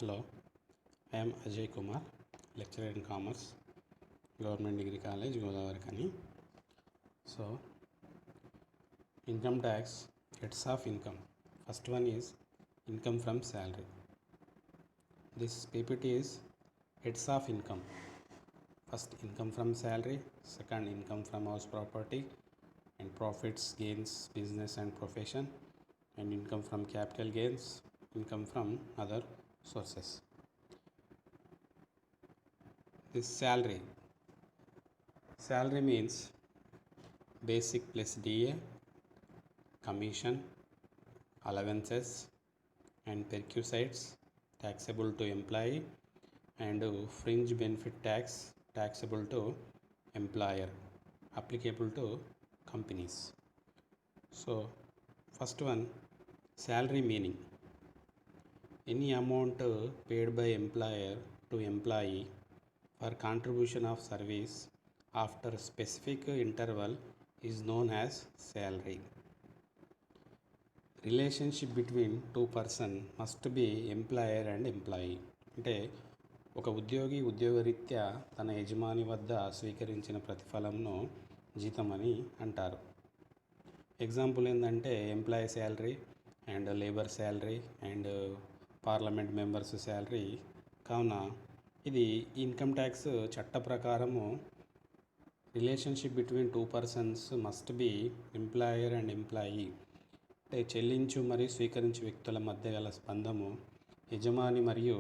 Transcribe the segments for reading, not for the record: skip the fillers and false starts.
Hello, I am Ajay Kumar, lecturer in Commerce, Government Degree College, Godavari. So, income tax, heads of income. First one is income from salary. This PPT is heads of income. First, income from salary. Second, income from house property and profits, gains, business and profession. And income from capital gains, income from other sources. This salary means basic plus DA, commission, allowances and perquisites taxable to employee, and fringe benefit tax taxable to employer, applicable to companies. So first one, salary meaning any amount paid by employer to employee for contribution of service after specific interval is known as salary. Relationship between two person must be employer and employee. అంటే ఒక ఉద్యోగి ఉద్యోగరీత్యా తన యజమాని వద్ద స్వీకరించిన ప్రతిఫలంను జీతం అని అంటారు. ఎగ్జాంపుల్ ఏంటంటే employee salary and labour salary and parliament members salary. కావున ఇది ఇన్కమ్ ట్యాక్స్ చట్ట ప్రకారము relationship between two persons must be employer and employee. అంటే చెల్లించు మరియు స్వీకరించే వ్యక్తుల మధ్య గల స్పందము యజమాని మరియు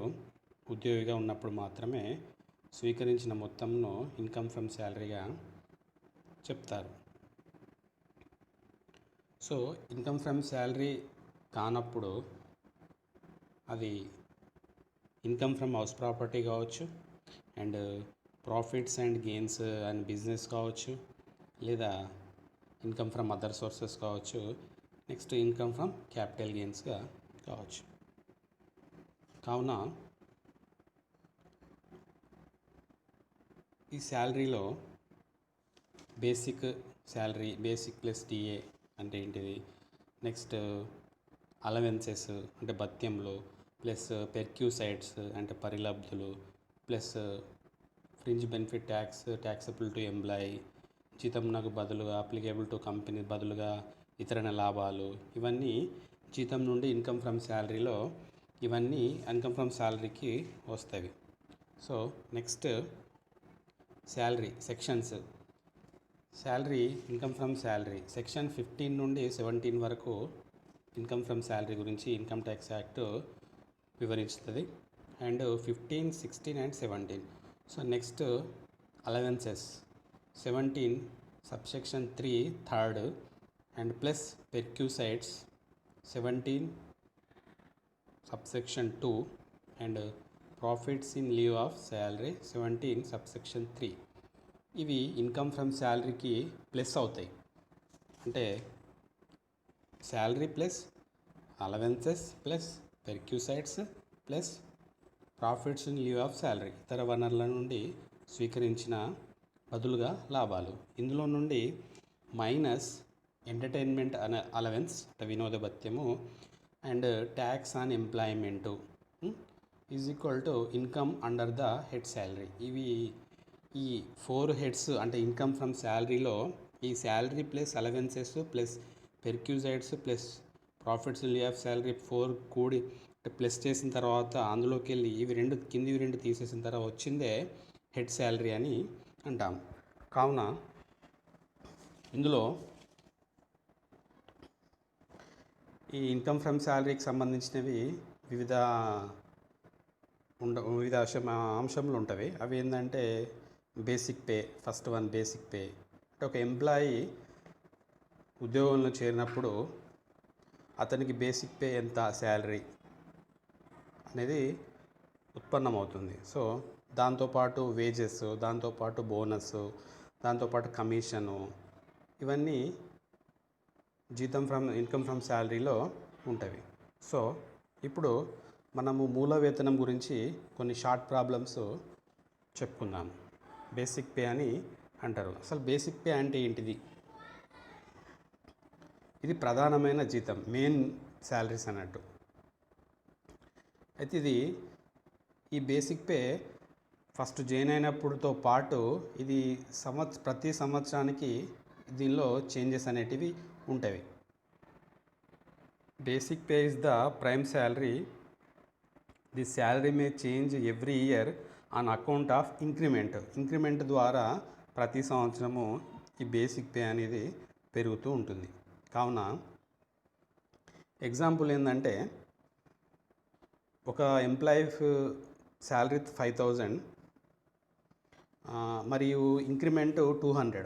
ఉద్యోగిగా ఉన్నప్పుడు మాత్రమే స్వీకరించిన మొత్తంను ఇన్కమ్ ఫ్రమ్ శాలరీగా చెప్తారు. సో ఇన్కమ్ ఫ్రమ్ శాలరీ కానప్పుడు అది ఇన్కమ్ ఫ్రమ్ హౌస్ ప్రాపర్టీ కావచ్చు, and profits and gains and business కావచ్చు, లేదా ఇన్కమ్ ఫ్రమ్ అదర్ సోర్సెస్ కావచ్చు, నెక్స్ట్ ఇన్కమ్ ఫ్రమ్ క్యాపిటల్ గెయిన్స్గా కావచ్చు. కావున ఈ శాలరీలో basic salary, basic plus DA అంటే ఏంటిది, నెక్స్ట్ అలవెన్సెస్ అంటే భత్యంలో, ప్లస్ పెర్క్యూసైడ్స్ అంటే పరిలబ్ధులు, plus fringe benefit tax taxable to employee, జీతంనకు బదులుగా అప్లికేబుల్ టు కంపెనీ బదులుగా ఇతర లాభాలు, ఇవన్నీ జీతం నుండి ఇన్కమ్ ఫ్రమ్ శాలరీలో ఇవన్నీ ఇన్కమ్ ఫ్రమ్ శాలరీకి వస్తాయి. So next salary sections. Salary income from salary section 15 నుండి 17 వరకు ఇన్కమ్ ఫ్రమ్ శాలరీ గురించి ఇన్కమ్ ట్యాక్స్ యాక్ట్ వివరిస్తుంది. And 15, 16 and 17. So next allowances 17 subsection 3 third and plus perquisites 17 subsection 2 and profits in lieu of salary 17 subsection 3. ఇవి income from శాలరీకి plus అవుతాయి. అంటే salary plus allowances plus perquisites plus profits in lieu of salary, ఇతర వనరుల నుండి స్వీకరించిన బదులుగా లాభాలు. ఇందులో నుండి మైనస్ ఎంటర్టైన్మెంట్ అలవెన్స్ అంటే వినోద భత్యము and tax on employment is equal to income under the head salary. ఈ 4 హెడ్స్ అంటే ఇన్కమ్ ఫ్రమ్ శాలరీలో ఈ salary plus allowances plus perquisites plus profits in lieu of salary 4 కూడి ప్లస్ చేసిన తర్వాత అందులోకి వెళ్ళి కిందివి రెండు తీసేసిన తర్వాత వచ్చిందే హెడ్ శాలరీ అని అంటాం. కావున ఇందులో ఈ ఇన్కమ్ ఫ్రమ్ శాలరీకి సంబంధించినవి వివిధ అంశములు ఉంటాయి. అవి ఏంటంటే basic pay. First one basic pay. అంటే ఒక ఎంప్లాయీ ఉద్యోగంలో చేరినప్పుడు అతనికి బేసిక్ పే ఎంత శాలరీ అనేది ఉత్పన్నమవుతుంది. సో దాంతోపాటు వేజెస్, దాంతోపాటు బోనస్, దాంతోపాటు కమిషను, ఇవన్నీ జీతం ఫ్రమ్ ఇన్కమ్ ఫ్రమ్ శాలరీలో ఉంటాయి. సో ఇప్పుడు మనము మూల వేతనం గురించి కొన్ని షార్ట్ ప్రాబ్లమ్స్ చెప్పుకుందాము. బేసిక్ పే అని అంటారు. అసలు బేసిక్ పే అంటే ఏంటిది? ఇది ప్రధానమైన జీతం, మెయిన్ శాలరీస్ అన్నట్టు. అయితే ఇది ఈ బేసిక్ పే ఫస్ట్ జాయిన్ అయినప్పుడుతో పాటు ఇది ప్రతి సంవత్సరానికి దీనిలో చేంజెస్ అనేటివి ఉంటాయి. Basic pay is the prime salary. The salary may change every year on account of increment ద్వారా ప్రతి సంవత్సరము ఈ బేసిక్ పే అనేది పెరుగుతూ ఉంటుంది. కావున ఎగ్జాంపుల్ ఏంటంటే, ఒక ఎంప్లాయీ శాలరీ 5,000 మరియు ఇంక్రిమెంట్ 200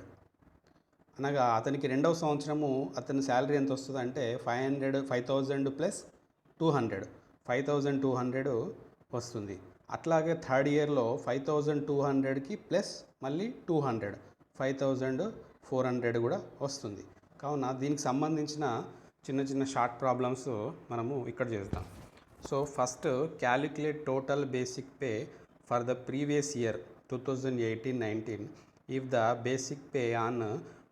అనగా అతనికి రెండవ సంవత్సరము అతని శాలరీ ఎంత వస్తుంది అంటే 5,000 ప్లస్ 200 5,200 వస్తుంది. అట్లాగే థర్డ్ ఇయర్లో 5,200కి ప్లస్ మళ్ళీ 200 5,400 కూడా వస్తుంది. కావున దీనికి సంబంధించిన చిన్న చిన్న షార్ట్ ప్రాబ్లమ్స్ మనము ఇక్కడ చేద్దాం. So first calculate total basic pay for the previous year 2018-19 if the basic pay on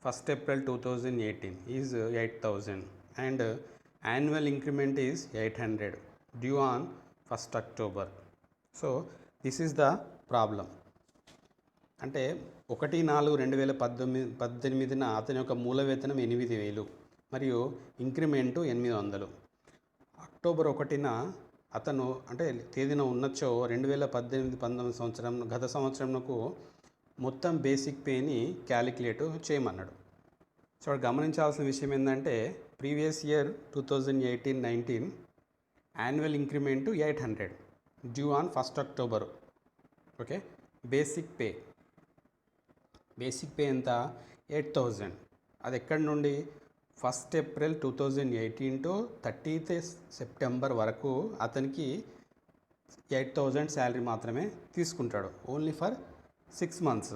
1st April 2018 is 8,000 and annual increment is 800 due on 1st October. So this is the problem. అంటే 1/4/2018 అతని యొక్క మూల వేతనం 8,000 మరియు increment 800. October 1న అతను అంటే తేదీన ఉన్నచో 2018-19 సంవత్సరం గత సంవత్సరంకు మొత్తం బేసిక్ పేని క్యాలిక్యులేట్ చేయమన్నాడు. సో గమనించాల్సిన విషయం ఏంటంటే, previous year 2018-19 annual increment 800 due on 1st October. Okay, basic pay ఎంత 8,000. అది ఎక్కడి నుండి 1st April 2018 to 30th September వరకు అతనికి 8,000 శాలరీ మాత్రమే తీసుకుంటాడు. Only for 6 months.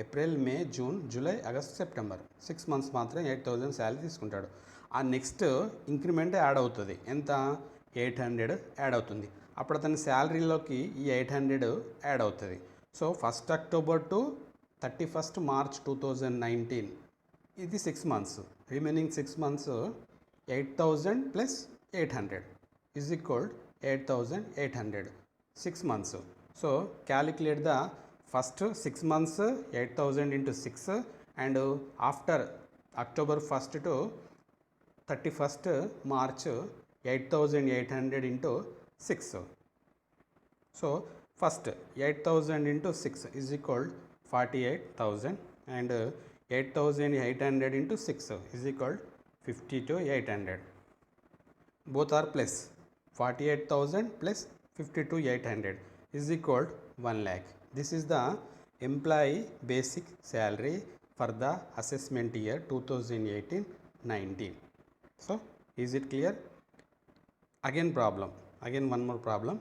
April, May, June, July, August, September 6 months మాత్రమే 8,000 శాలరీ తీసుకుంటాడు. ఆ నెక్స్ట్ ఇంక్రిమెంట్ యాడ్ అవుతుంది. ఎంత 800 యాడ్ అవుతుంది. అప్పుడు అతని శాలరీలోకి ఈ 800 యాడ్ అవుతుంది. So 1st October to 31st March 2019 ఇది 6 months. Remaining 6 months 8,000 plus 800 is equal 8,800 6 months. So calculate the first 6 months 8,000 into 6 and after October 1st to 31st March 8,800 into 6. So first 8,000 into 6 is equal 48,000 and 8,800 into 6 is equal 52,800. Both are plus. 48,000 plus 52,800 is equal 1 lakh. This is the employee basic salary for the assessment year 2018-19. So, is it clear? Again one more problem.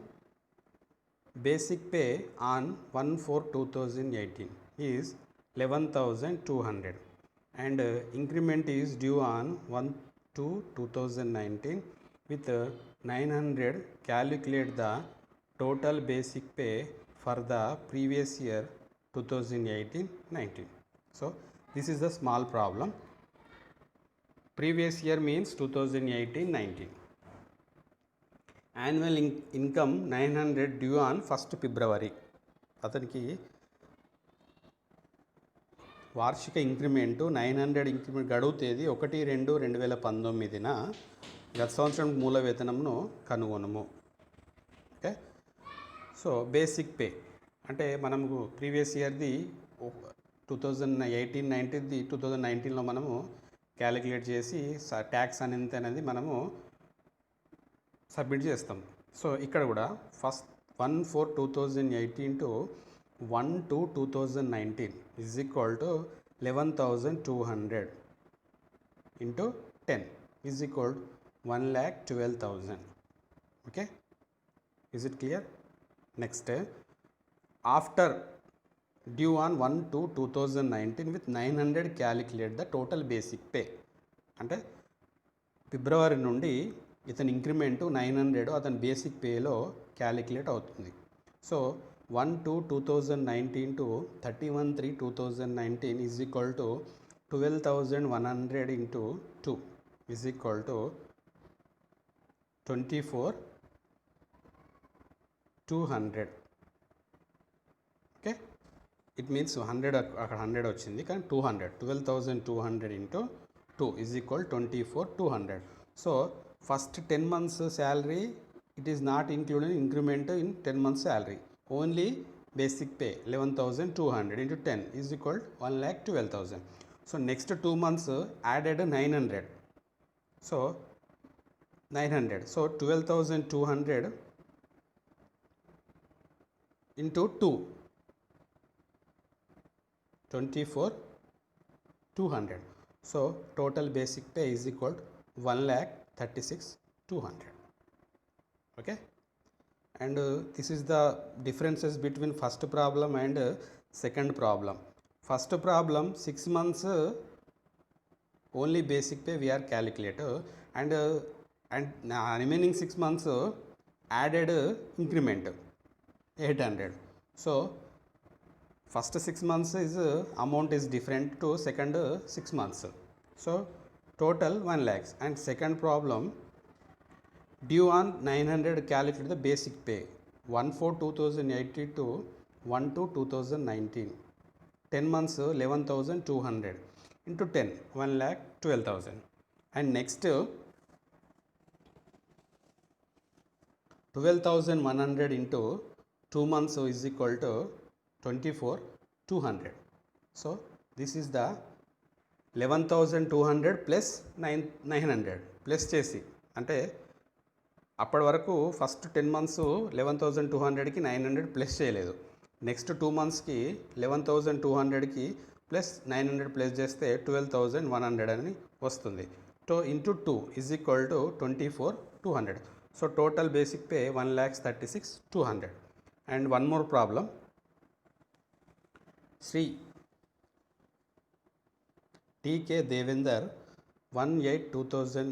Basic pay on 1/4/2018 is 11,200 and increment is due on 1/2/2019 with 900. Calculate the total basic pay for the previous year 2018-19. So this is the small problem. Previous year means 2018-19. Annual income 900 due on 1st February. అతనికి వార్షిక increment 900 increment గడువు తేదీ 1/2/2019 గత సంవత్సరం మూల వేతనంను కనుగొనము. Okay, so basic pay అంటే మనము previous ఇయర్ది 2018-19ది 2019లో మనము క్యాలిక్యులేట్ చేసి ట్యాక్స్ అనేది మనము సబ్మిట్ చేస్తాం. సో ఇక్కడ కూడా first 1/4/2018 to 1/2/2019 is equal to 11,200 into 10 is equal to 1,12,000. Okay, is it clear? Next, after due on 1/2/2019 with 900 calculate the total basic pay. అంటే ఫిబ్రవరి నుండి ఇతని ఇంక్రిమెంటు 900 అతని బేసిక్ పేలో క్యాలిక్యులేట్ అవుతుంది. So 1/2/2019 to 31/3/2019 is equal to 12,100 into 2 is equal to 24 200. Okay, it means 100 అక్కడ 100 వచ్చింది కానీ 200, 12,200 into 2 is equal 24,200. So first 10 months salary, it is not included increment in 10 months salary, only basic pay 11,200 into 10 is equal 1,12,000. So next 2 months added 900, so 900, so 12,200 into 2, 24,200. So total basic pay is equal to 1,36,200. Okay, and this is the differences between first problem and second problem. First problem 6 months only basic pay we are calculate, and remaining 6 months added increment 800. So first 6 months is amount is different to second 6 months. So total 1 lakh. And second problem, due on 900 calculate the basic pay 1/4/2018 to 1/2/2019, 10 months 11,200 into 10, 1,12,000. And next 12,100 into 2 months is equal to 24,200. So this is the 11,200 plus 900 plus చేసి, అంటే అప్పటి వరకు first 10 months 11,200కి 900 plus చేయలేదు. Next 2 monthsకి 11,200కి plus 900 plus చేస్తే 12,100 అని వస్తుంది. So into 2 is equal to 24,200. So total basic pay 1,36,200. And one more problem. Sri T.K. Devender 1/8/2000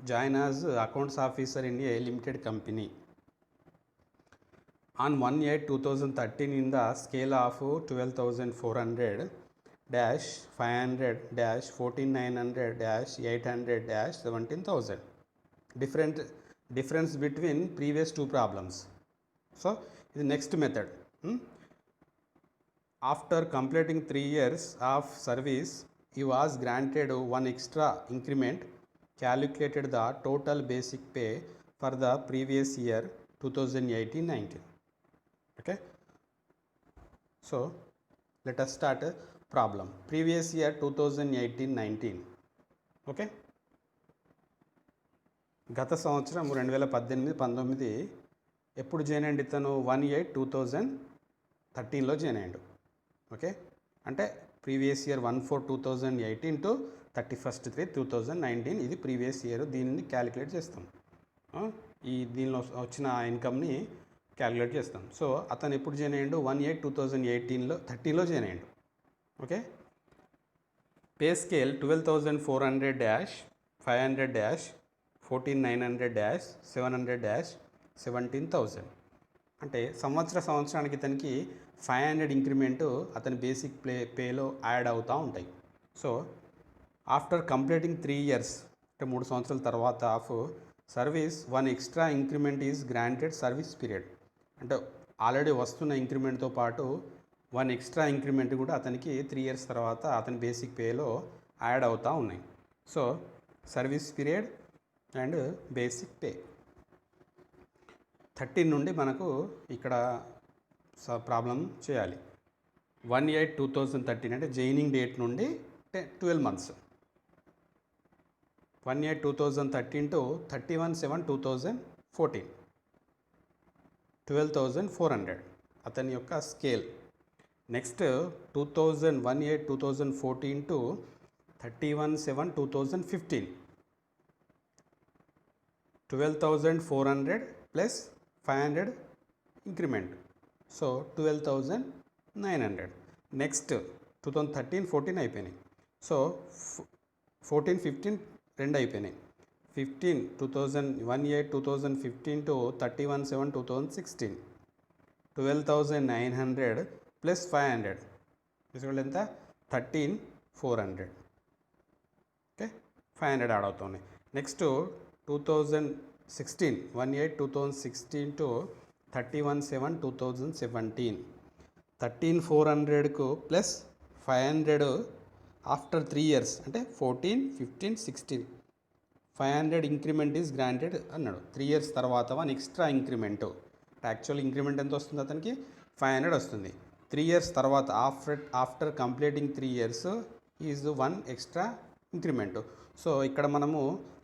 join as accounts officer in a limited company. On 1/8/2013 in the scale of 12,400 dash 500 dash 14,900 dash 800 dash 17,000. Difference between previous two problems. So the next method. After completing 3 years of service, he was granted one extra increment, calculated the total basic pay for the previous year 2018-19. Okay, so let us start a problem. Previous year 2018-19. Okay, గత సంవత్సరం 2018-19 ఎప్పుడు join అయ్యింది ఇతను? 1/8/2013లో join అయ్యాడు. Okay, అంటే previous year 1/4/2018 to 31/3/2019 ఇది previous year. దీనిని calculate చేస్తాం, దీనిలో వచ్చిన ఇన్కమ్ని క్యాలిక్యులేట్ చేస్తాం. సో అతను ఎప్పుడు జాయిన్ అయ్యాడు? 1/8/2013లో జాయిన్ అయ్యాడు. Okay, pay scale 12,400 dash 500 dash 14,900 dash 700 dash 17,000. అంటే సంవత్సరానికి ఇతనికి 500 ఇంక్రిమెంట్ అతని బేసిక్ పేలో యాడ్ అవుతూ ఉంటాయి. సో ఆఫ్టర్ కంప్లీటింగ్ 3 years, అంటే 3 సంవత్సరాల తర్వాత of service, one extra increment is granted service period. అంటే ఆల్రెడీ వస్తున్న ఇంక్రిమెంట్తో పాటు వన్ ఎక్స్ట్రా ఇంక్రిమెంట్ కూడా అతనికి 3 years తర్వాత అతని బేసిక్ పేలో యాడ్ అవుతూ ఉన్నాయి. So service period and basic pay 13 నుండి మనకు ఇక్కడ ప్రాబ్లం చేయాలి. 1/8/2013 అంటే జాయినింగ్ డేట్ నుండి 12 months. 1/8/2013 టు 31/7/2014, 12,400 అతని యొక్క scale. Next 1/8/2014 to 31/7/2015, 12,400 plus 500 increment, so 12,900. Next 2013-14 అయిపోయినాయి. సో 14-15 రెండు అయిపోయినాయి. 1/8/2015 టు 31/7/2016, 12,900 ప్లస్ 500 ఎంత? 13,400. ఓకే, 500 యాడ్ అవుతున్నాయి. Next 2015 18/2016 to 31/7/2017. 13,400కు ప్లస్ 500 ఆఫ్టర్ 3 ఇయర్స్ అంటే 14, 15, 16 500 ఇంక్రిమెంట్ ఈజ్ గ్రాంటెడ్ అన్నాడు. 3 ఇయర్స్ తర్వాత 1 ఎక్స్ట్రా ఇంక్రిమెంట్. యాక్చువల్ ఇంక్రిమెంట్ ఎంత వస్తుంది అతనికి? 500 వస్తుంది. 3 ఇయర్స్ తర్వాత after completing 3 years is 1 extra increment. So ఇక్కడ మనము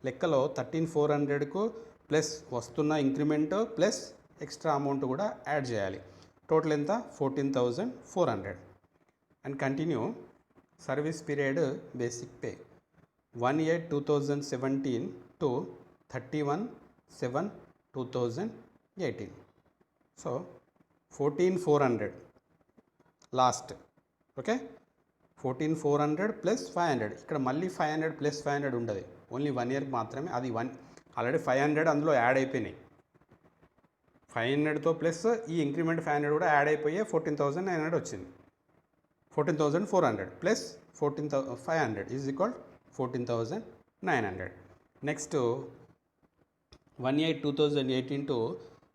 లెక్కలో 13,400కు ప్లస్ వస్తున్న ఇంక్రిమెంట్ ప్లస్ ఎక్స్ట్రా అమౌంట్ కూడా యాడ్ చేయాలి. టోటల్ ఎంత? 14,400. And continue. Service period basic pay 1/8/2017 to 31/7/2018. So 14,400 last. Okay, 14,400 plus 500. ఇక్కడ మళ్ళీ 500 ప్లస్ 500 ఉండదు, ఓన్లీ 1 ఇయర్కి మాత్రమే. అది ఆల్రెడీ 500 అందులో యాడ్ అయిపోయినాయి. 500తో ప్లస్ ఈ ఇంక్రిమెంట్ 500 కూడా యాడ్ అయిపోయి 14,900 వచ్చింది. 14,400 plus 14,500 is equal 14,900. Next 1/8/2018 to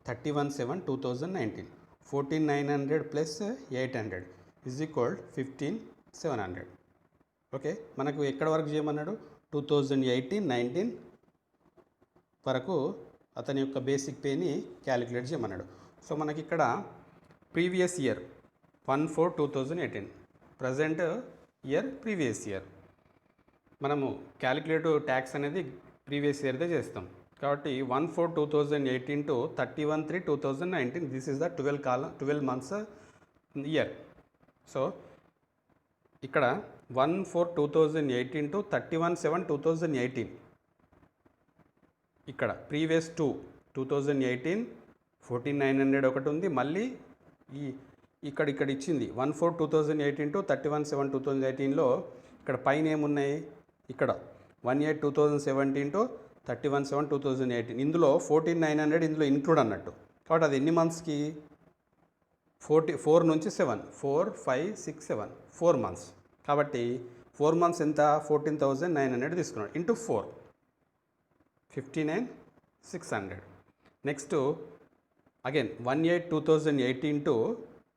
31/7/2019. 14,900 plus 800 is equal 15,700. Okay, మనకు ఎక్కడ వరకు చేయమన్నాడు? 2018-19 వరకు అతని యొక్క బేసిక్ పేని క్యాలిక్యులేట్ చేయమన్నాడు. సో మనకి ఇక్కడ previous year 1/4/2018, present year previous year. మనము క్యాలిక్యులేటివ్ ట్యాక్స్ అనేది ప్రీవియస్ ఇయర్దే చేస్తాం కాబట్టి 1/4/2018 to 31/3/2019. This is the 12 months year. So ఇక్కడ 1/4/2018 to 31/7/2018. ఇక్కడ ప్రీవియస్ 2018 14,900 ఒకటి ఉంది. మళ్ళీ ఇక్కడ ఇచ్చింది 1/4/2018 to 31/7/2018లో ఇక్కడ పైన ఏమున్నాయి? ఇక్కడ 1/8/2017 to 31/7/2018. ఇందులో 14,900 ఇందులో ఇంక్లూడ్ అన్నట్టు. కాబట్టి అది ఎన్ని మంత్స్కి? 4 నుంచి 7, 4, 5, 6, 7 4 months. కాబట్టి 4 months ఎంత? 14,900 తీసుకున్నాడు into 4, 59,600. Next again 1/8/2018 to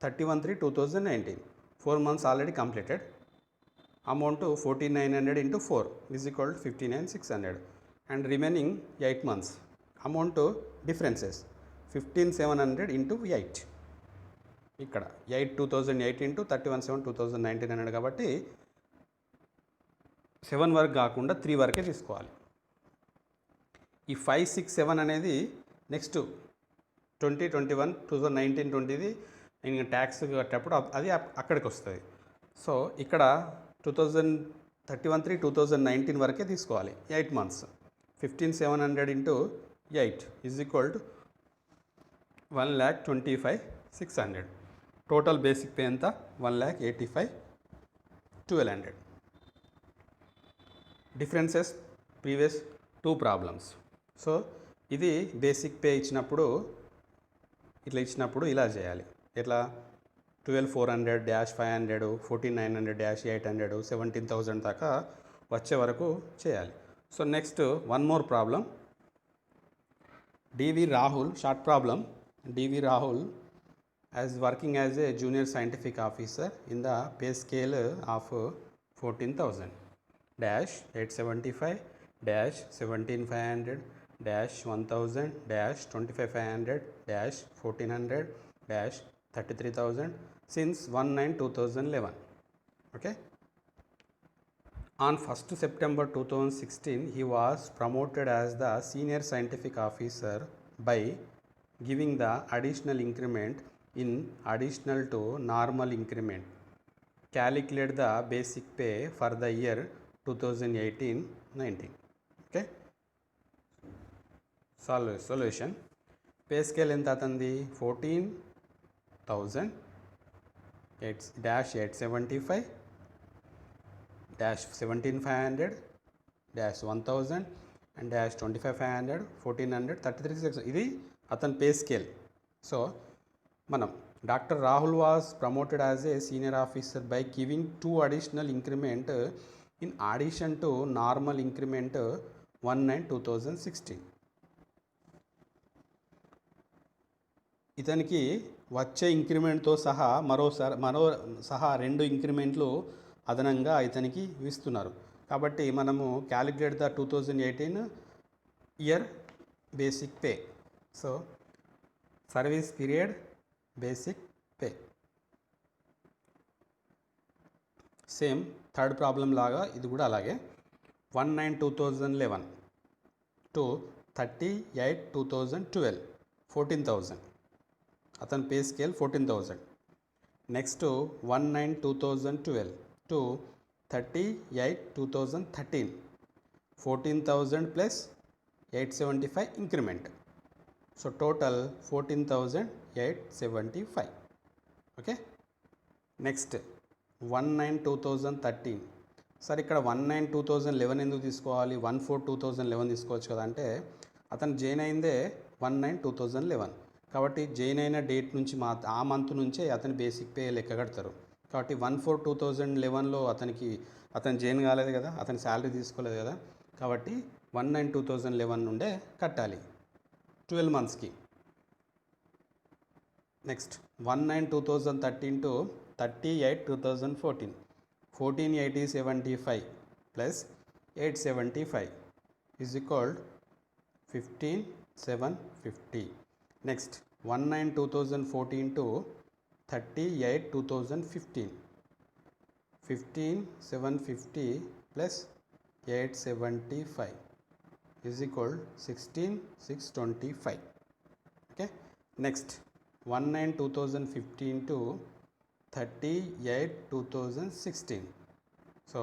31/3/2019. 4 months already completed. Amount 14,900 into 4 is equal 59,600. And remaining 8 months amount differences 15,700 into 8. ఇక్కడ 8/2018 to 31/7/2019 అన్నాడు కాబట్టి 7 వరకు కాకుండా 3 వరకే తీసుకోవాలి. ఈ 5, 6, 7 అనేది నెక్స్ట్ 2021, 2019-20ది ఇంకా ట్యాక్స్ కట్టేటప్పుడు అది అక్కడికి వస్తుంది. సో ఇక్కడ 2031-3/2019 వరకే తీసుకోవాలి. 8 months 15,700 into 8 is equal to 1,25,600. Total basic pay ఎంత? 1,85,1200. Differences previous 2 problems. సో ఇది బేసిక్ పే ఇచ్చినప్పుడు ఇలా చేయాలి. ఎట్లా? 12,400-500, 14,900-800, 17,000 దాకా వచ్చే వరకు చేయాలి. So next one more problem. DV Rahul, short problem. DV Rahul as working as a junior scientific officer in the pay scale of 14,000 -875-17,500 -1,000 -25,500 -1,400 -33,000 since 1/9/2011. Okay, on 1st September 2016 he was promoted as the senior scientific officer by giving the additional increment in additional to normal increment. Calculate the basic pay for the year 2018-19. Okay, solution. Pay scale ఎంత అతంది? 14,000 -875 -17,500 -1,000 and -25,500 1,400 33,600. ఇది అతని pay scale. So మనం doctor Rahul was promoted as a senior officer by giving 2 additional increment in addition to normal increment 1/9/2016. ఇతనికి వచ్చే ఇంక్రిమెంట్తో సహా మరో సహా 2 ఇంక్రిమెంట్లు అదనంగా ఇతనికి ఇస్తున్నారు. కాబట్టి మనము calculate the 2018 year basic pay. So service period basic pay. Same third problem లాగా ఇది కూడా అలాగే. 1/9/2011 టు 30/8/2012 14,000. అతని pay scale 14,000. Next 1/9/2012 to 30/8/2013 14,000 plus 875 increment. So total 14,875. Okay. Next 1/9/2013. Sir ఇక్కడ 1/9/2011 ఎందుకు తీసుకోవాలి? 1/4/2011 తీసుకోవచ్చు కదా అంటే అతను జాయిన్ అయిందే 1/9/2011. కాబట్టి జాయిన్ అయిన డేట్ నుంచి ఆ మంత్ నుంచే అతని బేసిక్ పే లెక్క కడతారు. కాబట్టి 1/4/2011లో అతను జాయిన్ కాలేదు కదా, అతని శాలరీ తీసుకోలేదు కదా, కాబట్టి 1/9/2011 నుండే కట్టాలి 12 మంత్స్కి. Next 1/9/2013 to 30/8/2014 14,8075 plus 875 is equal 15,750. Next 1/9/2014 to 30/8/2015 15,750 plus 875 is equal 16,625. Okay. Next 1/9/2015 to 30/8/2016. So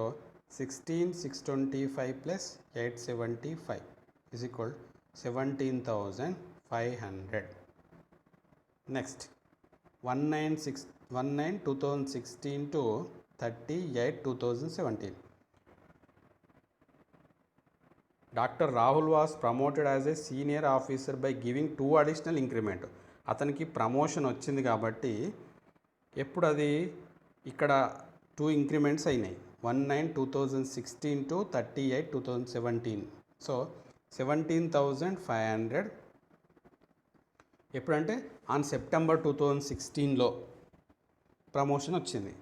16,625 plus 875 is equal 17,500. Next 1/9/2016 to 30/8/2017. Doctor Rahul was promoted as a senior officer by giving 2 additional increment. అతనికి promotion వచ్చింది కాబట్టి ఎప్పుడు అది ఇక్కడ 2 increments అయినాయి. 1/9/2016 to 30/8/2017. So 17,500 ఎప్పుడంటే on September 2016లో promotion వచ్చింది.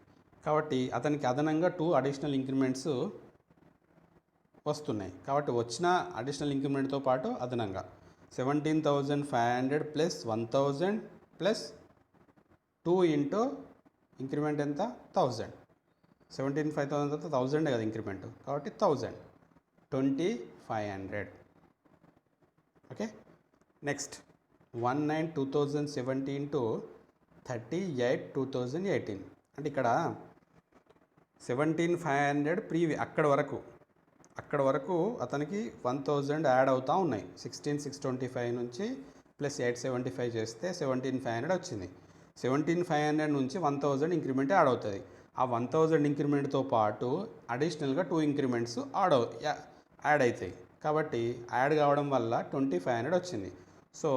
కాబట్టి అతనికి అదనంగా 2 అడిషనల్ ఇంక్రిమెంట్స్ వస్తున్నాయి. కాబట్టి వచ్చిన అడిషనల్ ఇంక్రిమెంట్తో పాటు అదనంగా 17,500 ప్లస్ 1,000 ప్లస్ 2 ఇంటూ ఇంక్రిమెంట్ ఎంత 1,000. 17,500 తర్వాత 1,000 కదా ఇంక్రిమెంట్, కాబట్టి 1,000 2,500. ఓకే. Next 1/9/2017 to 30/8/2018. అంటే ఇక్కడ 17,500 అక్కడ వరకు అతనికి 1,000 యాడ్ అవుతూ ఉన్నాయి. 16,625 నుంచి ప్లస్ 875 చేస్తే 17,500 వచ్చింది. 17,500 నుంచి 1,000 ఇంక్రిమెంట్ యాడ్ అవుతుంది. ఆ 1,000 ఇంక్రిమెంట్తో పాటు అడిషనల్గా 2 ఇంక్రిమెంట్స్ యాడ్ అవుతాయి. కాబట్టి యాడ్ కావడం వల్ల 2,500 వచ్చింది. So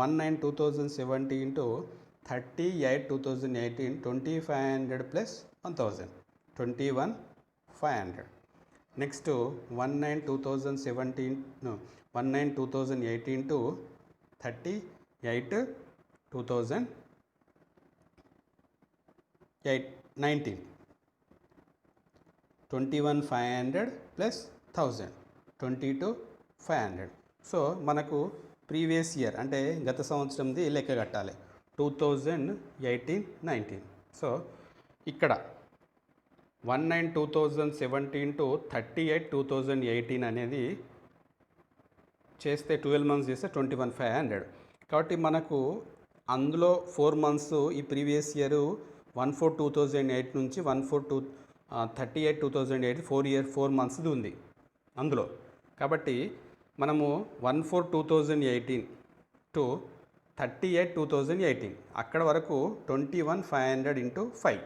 1/9/2017 to 30/8/2018 2,500 plus 1,000 21,500. Next 1/9/2018 to 30/8/2019 21,500 plus 1,000 22,500. So మనకు ప్రీవియస్ ఇయర్ అంటే గత సంవత్సరంది లెక్క కట్టాలి 2018-19. సో ఇక్కడ 1/9/2017 టు 30/8/2018 అనేది చేస్తే 12 మంత్స్ చేస్తే 21,500. కాబట్టి మనకు అందులో 4 మంత్స్ ఈ ప్రీవియస్ ఇయర్ 1/4/2008 నుంచి 1/4/30/8/2008 4 మంత్స్ది ఉంది అందులో. కాబట్టి మనము 1/4/2018 టు 30/8/2018 అక్కడ వరకు 21,500 into 5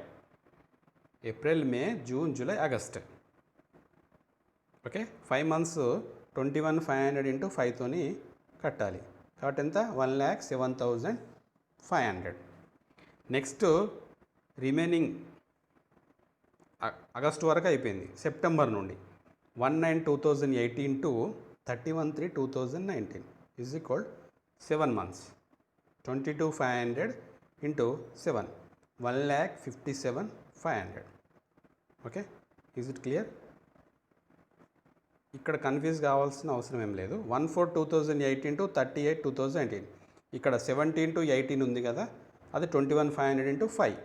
April, May, June, July, August. Okay. 5 months 21,500 into 5తోని కట్టాలి. కాబట్టి ఎంత 1,07,500. నెక్స్ట్ రిమైనింగ్ ఆగస్టు వరకు అయిపోయింది. సెప్టెంబర్ నుండి 1/9/2018 to 31/3/2019 is equal 7 months 22,500 into 7, 1,57,500. Okay, is it clear? ఇక్కడ కన్ఫ్యూజ్ కావాల్సిన అవసరం ఏం లేదు. 1,4,2018 to 38,2018. ఇక్కడ 17 to 18 ఉంది కదా, అది 21,500 into 5,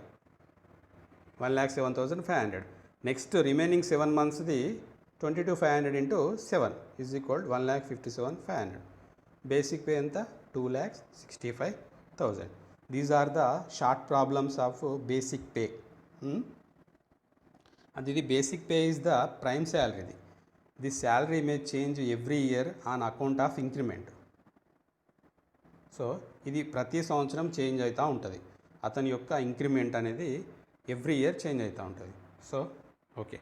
1,07,500. నెక్స్ట్ రిమైనింగ్ 7 monthsది 22,500 into 7 is equal 1,57,500. Basic pay ఎంత? 2,65,000. These are the short problems of basic pay. అది ఇది basic pay is the prime శాలరీది. The salary may change every year on account of increment. So ఇది ప్రతి సంవత్సరం change అవుతూ ఉంటుంది. అతని యొక్క ఇంక్రిమెంట్ అనేది ఎవ్రీ ఇయర్ చేంజ్ అవుతూ ఉంటుంది. So okay.